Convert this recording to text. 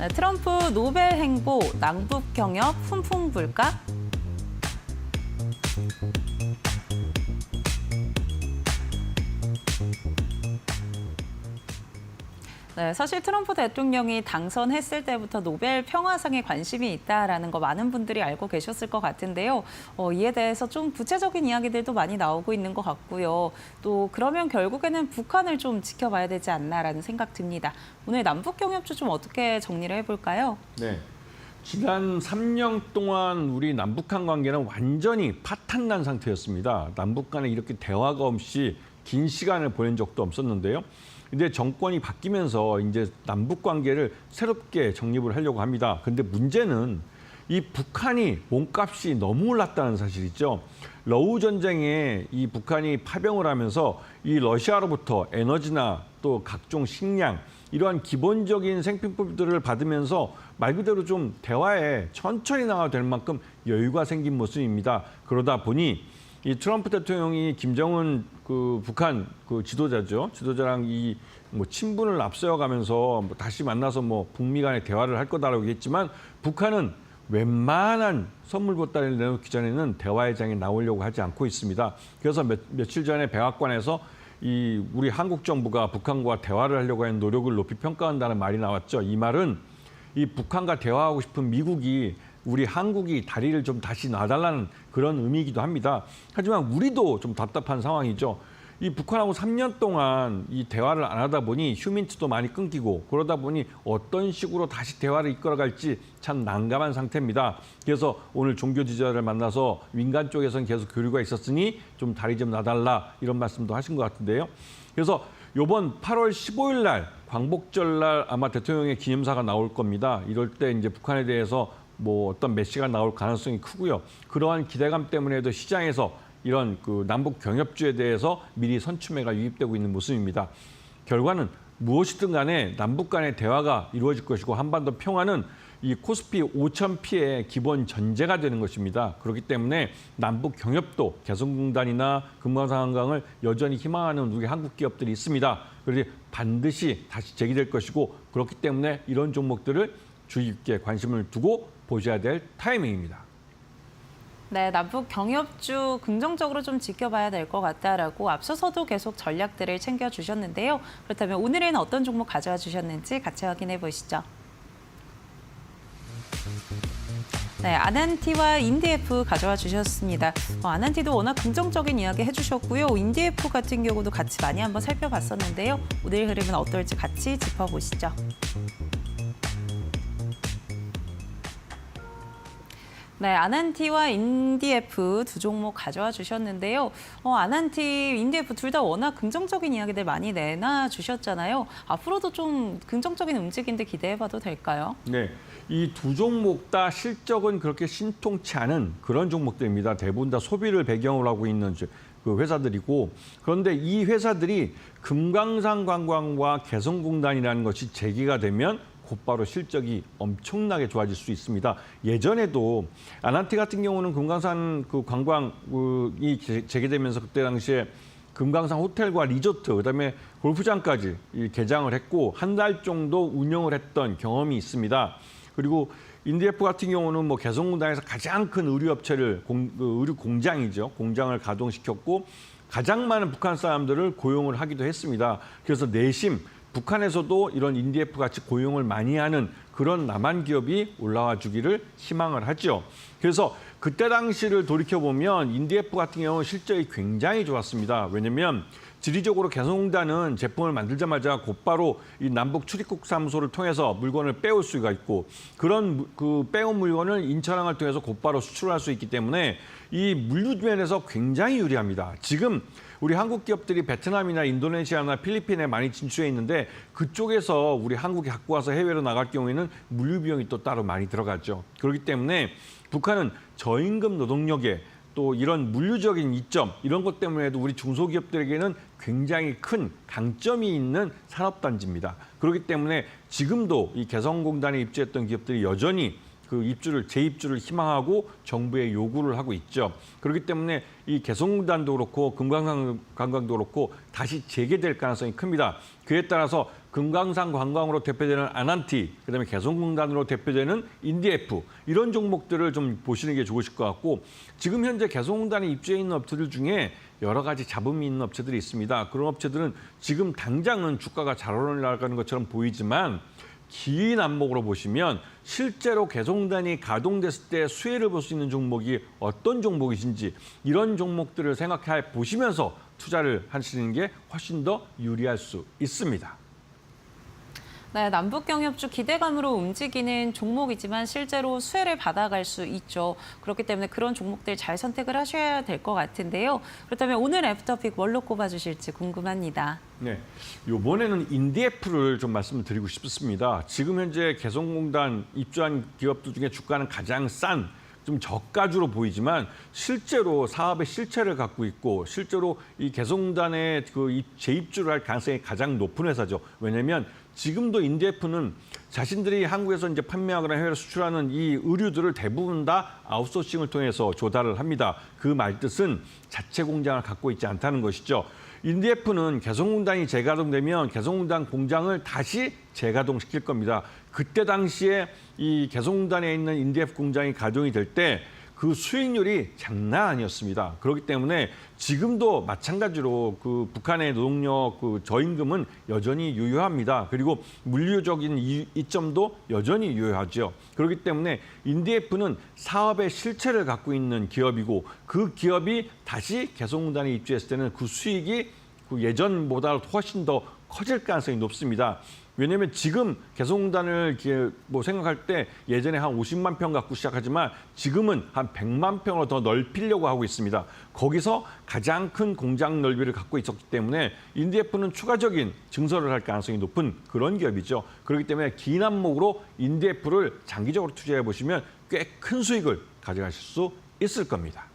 네, 트럼프 노벨 행보, 남북 경협 훈풍 불까? 네, 사실 트럼프 대통령이 당선했을 때부터 노벨 평화상에 관심이 있다라는 거 많은 분들이 알고 계셨을 것 같은데요. 이에 대해서 좀 구체적인 이야기들도 많이 나오고 있는 것 같고요. 또 그러면 결국에는 북한을 좀 지켜봐야 되지 않나라는 생각 듭니다. 오늘 남북 경협주 좀 어떻게 정리를 해볼까요? 네. 지난 3년 동안 우리 남북한 관계는 완전히 파탄난 상태였습니다. 남북 간에 이렇게 대화가 없이 긴 시간을 보낸 적도 없었는데요. 근데 정권이 바뀌면서 이제 남북 관계를 새롭게 정립을 하려고 합니다. 근데 문제는 이 북한이 몸값이 너무 올랐다는 사실이죠. 러우 전쟁에 이 북한이 파병을 하면서 이 러시아로부터 에너지나 또 각종 식량 이러한 기본적인 생필품들을 받으면서 말 그대로 좀 대화에 천천히 나가도 될 만큼 여유가 생긴 모습입니다. 그러다 보니 이 트럼프 대통령이 김정은 북한 지도자죠. 지도자랑 이 친분을 앞세워가면서 다시 만나서 북미 간의 대화를 할 거다라고 했지만 북한은 웬만한 선물 보따리를 내놓기 전에는 대화의 장에 나오려고 하지 않고 있습니다. 그래서 며칠 전에 백악관에서 우리 한국 정부가 북한과 대화를 하려고 하는 노력을 높이 평가한다는 말이 나왔죠. 이 말은 이 북한과 대화하고 싶은 미국이 우리 한국이 다리를 좀 다시 놔달라는 그런 의미이기도 합니다. 하지만 우리도 좀 답답한 상황이죠. 이 북한하고 3년 동안 이 대화를 안 하다 보니 휴민트도 많이 끊기고 그러다 보니 어떤 식으로 다시 대화를 이끌어갈지 참 난감한 상태입니다. 그래서 오늘 종교 지도자를 만나서 민간 쪽에서는 계속 교류가 있었으니 좀 다리 좀 놔달라 이런 말씀도 하신 것 같은데요. 그래서 이번 8월 15일 날 광복절 날 아마 대통령의 기념사가 나올 겁니다. 이럴 때 이제 북한에 대해서 어떤 메시지가 나올 가능성이 크고요. 그러한 기대감 때문에도 시장에서 이런 남북 경협주에 대해서 미리 선추매가 유입되고 있는 모습입니다. 결과는 무엇이든 간에 남북 간의 대화가 이루어질 것이고 한반도 평화는 이 코스피 5,000피의 기본 전제가 되는 것입니다. 그렇기 때문에 남북 경협도 개성공단이나 금강산한강을 여전히 희망하는 우리 한국 기업들이 있습니다. 그래서 반드시 다시 재개될 것이고 그렇기 때문에 이런 종목들을 주의 깊게 관심을 두고 보셔야 될 타이밍입니다. 네, 남북 경협주 긍정적으로 좀 지켜봐야 될 것 같다라고 앞서서도 계속 전략들을 챙겨주셨는데요. 그렇다면 오늘은 어떤 종목 가져와 주셨는지 같이 확인해 보시죠. 네, 아난티와 인디에프 가져와 주셨습니다. 아난티도 워낙 긍정적인 이야기 해주셨고요. 인디에프 같은 경우도 같이 많이 한번 살펴봤었는데요. 오늘 흐름은 어떨지 같이 짚어보시죠. 네, 아난티와 인디에프 두 종목 가져와 주셨는데요. 아난티, 인디에프 둘 다 워낙 긍정적인 이야기들 많이 내놔 주셨잖아요. 앞으로도 좀 긍정적인 움직임들 기대해봐도 될까요? 네, 이 두 종목 다 실적은 그렇게 신통치 않은 그런 종목들입니다. 대부분 다 소비를 배경으로 하고 있는 그 회사들이고 그런데 이 회사들이 금강산 관광과 개성공단이라는 것이 재개가 되면 곧바로 실적이 엄청나게 좋아질 수 있습니다. 예전에도 아난티 같은 경우는 금강산 관광이 재개되면서 그때 당시에 금강산 호텔과 리조트, 그다음에 골프장까지 개장을 했고 한 달 정도 운영을 했던 경험이 있습니다. 그리고 인디에프 같은 경우는 개성공단에서 가장 큰 의류업체를 의류 공장이죠. 공장을 가동시켰고 가장 많은 북한 사람들을 고용을 하기도 했습니다. 그래서 내심 북한에서도 이런 인디에프 같이 고용을 많이 하는 그런 남한 기업이 올라와 주기를 희망을 하죠. 그래서 그때 당시를 돌이켜보면 인디에프 같은 경우는 실적이 굉장히 좋았습니다. 왜냐하면 지리적으로 개성공단은 제품을 만들자마자 곧바로 이 남북 출입국 사무소를 통해서 물건을 빼올 수가 있고 그런 빼온 물건을 인천항을 통해서 곧바로 수출할 수 있기 때문에 이 물류면에서 굉장히 유리합니다. 지금 우리 한국 기업들이 베트남이나 인도네시아나 필리핀에 많이 진출해 있는데 그쪽에서 우리 한국이 갖고 와서 해외로 나갈 경우에는 물류 비용이 또 따로 많이 들어가죠. 그렇기 때문에 북한은 저임금 노동력에 또 이런 물류적인 이점 이런 것 때문에도 우리 중소기업들에게는 굉장히 큰 강점이 있는 산업단지입니다. 그렇기 때문에 지금도 이 개성공단에 입주했던 기업들이 여전히 재입주를 희망하고 정부에 요구를 하고 있죠. 그렇기 때문에 이 개성공단도 그렇고 금강산 관광도 그렇고 다시 재개될 가능성이 큽니다. 그에 따라서 금강산 관광으로 대표되는 아난티, 그다음에 개성공단으로 대표되는 인디에프 이런 종목들을 좀 보시는 게 좋으실 것 같고 지금 현재 개성공단에 입주해 있는 업체들 중에 여러 가지 잡음이 있는 업체들이 있습니다. 그런 업체들은 지금 당장은 주가가 잘 올라가는 것처럼 보이지만 긴 안목으로 보시면 실제로 개성공단이 가동됐을 때 수혜를 볼 수 있는 종목이 어떤 종목이신지 이런 종목들을 생각해 보시면서 투자를 하시는 게 훨씬 더 유리할 수 있습니다. 네, 남북 경협주 기대감으로 움직이는 종목이지만 실제로 수혜를 받아갈 수 있죠. 그렇기 때문에 그런 종목들 잘 선택을 하셔야 될 것 같은데요. 그렇다면 오늘 애프터픽 뭘로 꼽아주실지 궁금합니다. 네, 이번에는 인디에프를 좀 말씀을 드리고 싶습니다. 지금 현재 개성공단 입주한 기업들 중에 주가는 가장 싼 좀 저가주로 보이지만 실제로 사업의 실체를 갖고 있고 실제로 이 개성공단에 재입주를 할 가능성이 가장 높은 회사죠. 왜냐하면 지금도 인디에프는 자신들이 한국에서 이제 판매하거나 해외로 수출하는 이 의류들을 대부분 다 아웃소싱을 통해서 조달을 합니다. 그 말뜻은 자체 공장을 갖고 있지 않다는 것이죠. 인디에프는 개성공단이 재가동되면 개성공단 공장을 다시 재가동시킬 겁니다. 그때 당시에 이 개성공단에 있는 인디에프 공장이 가동이 될 때 그 수익률이 장난 아니었습니다. 그렇기 때문에 지금도 마찬가지로 그 북한의 노동력 저임금은 여전히 유효합니다. 그리고 물류적인 이점도 여전히 유효하죠. 그렇기 때문에 인디에프는 사업의 실체를 갖고 있는 기업이고 그 기업이 다시 개성공단에 입주했을 때는 그 수익이 그 예전보다 훨씬 더 커질 가능성이 높습니다. 왜냐하면 지금 개성공단을 생각할 때 예전에 한 50만 평 갖고 시작하지만 지금은 한 100만 평으로 더 넓히려고 하고 있습니다. 거기서 가장 큰 공장 넓이를 갖고 있었기 때문에 인디에프는 추가적인 증설을 할 가능성이 높은 그런 기업이죠. 그렇기 때문에 긴 안목으로 인디에프를 장기적으로 투자해 보시면 꽤 큰 수익을 가져가실 수 있을 겁니다.